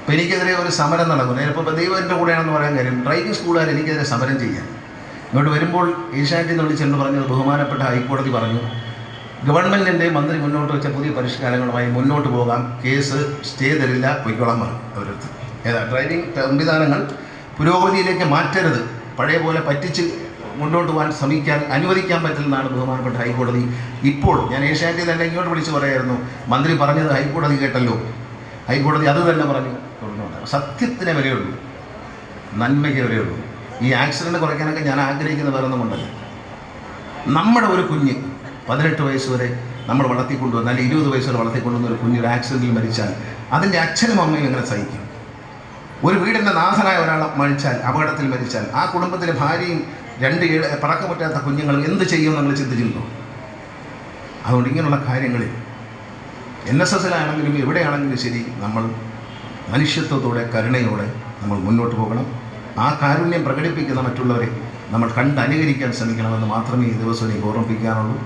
അപ്പോൾ എനിക്കെതിരെ ഒരു സമരം നടക്കുന്നു. ഞാനിപ്പോൾ ദൈവം എൻ്റെ കൂടെയാണെന്ന് പറയാൻ കാര്യം ഡ്രൈവിംഗ് സ്കൂളുകാർ എനിക്കെതിരെ സമരം ചെയ്യാൻ ഇങ്ങോട്ട് വരുമ്പോൾ ഏഷ്യാനെറ്റിൽ നിന്ന് വിളിച്ചെന്ന് പറഞ്ഞത് ബഹുമാനപ്പെട്ട ഹൈക്കോടതി പറഞ്ഞു ഗവൺമെൻറ്റിൻ്റെ മന്ത്രി മുന്നോട്ട് വെച്ച പുതിയ പരിഷ്കാരങ്ങളുമായി മുന്നോട്ട് പോകാം, കേസ് സ്റ്റേ തരില്ല, പൊയ്ക്കോളാൻ പറഞ്ഞു അവരടുത്ത്. ഡ്രൈവിംഗ് സംവിധാനങ്ങൾ പുരോഗതിയിലേക്ക് മാറ്റരുത്, പഴയ പോലെ പറ്റിച്ച് മുന്നോട്ട് പോകാൻ ശ്രമിക്കാൻ അനുവദിക്കാൻ പറ്റില്ലെന്നാണ് ബഹുമാനപ്പെട്ട ഹൈക്കോടതി. ഇപ്പോൾ ഞാൻ ഏഷ്യാനെറ്റിൽ തന്നെ ഇങ്ങോട്ട് വിളിച്ച് പറയായിരുന്നു, മന്ത്രി പറഞ്ഞത് ഹൈക്കോടതി കേട്ടല്ലോ, ഹൈക്കോടതി അത് തന്നെ പറഞ്ഞു. സത്യത്തിനെ വരെയുള്ളൂ, നന്മയ്ക്ക് വരെയുള്ളൂ. ഈ ആക്സിഡൻറ്റ് കുറയ്ക്കാനൊക്കെ ഞാൻ ആഗ്രഹിക്കുന്ന വേറൊന്നും കൊണ്ടല്ല. നമ്മുടെ ഒരു കുഞ്ഞ് 18 വയസ്സ് വരെ നമ്മൾ വളർത്തിക്കൊണ്ടുവന്ന് അല്ലെങ്കിൽ 20 വയസ്സ് വരെ വളർത്തിക്കൊണ്ടുവന്ന ഒരു കുഞ്ഞൊരു ആക്സിഡൻറ്റിൽ മരിച്ചാൽ അതിൻ്റെ അച്ഛനും അമ്മയും എങ്ങനെ സഹിക്കും? ഒരു വീടിൻ്റെ നാഥനായ ഒരാൾ മരിച്ചാൽ, അപകടത്തിൽ മരിച്ചാൽ, ആ കുടുംബത്തിലെ ഭാര്യയും 2 പറക്കം പറ്റാത്ത കുഞ്ഞുങ്ങളും എന്ത് ചെയ്യുമെന്ന് നമ്മൾ ചിന്തിച്ചിട്ടുണ്ടോ? അതുകൊണ്ട് ഇങ്ങനെയുള്ള കാര്യങ്ങളിൽ NSSലാണെങ്കിലും എവിടെയാണെങ്കിലും ശരി, നമ്മൾ മനുഷ്യത്വത്തോടെ കരുണയോടെ നമ്മൾ മുന്നോട്ട് പോകണം. ആ കാരുണ്യം പ്രകടിപ്പിക്കുന്ന മറ്റുള്ളവരെ നമ്മൾ കണ്ടനുകരിക്കാൻ ശ്രമിക്കണമെന്ന് മാത്രമേ ഈ ദിവസം എനിക്ക് ഓർമ്മിപ്പിക്കാനുള്ളൂ.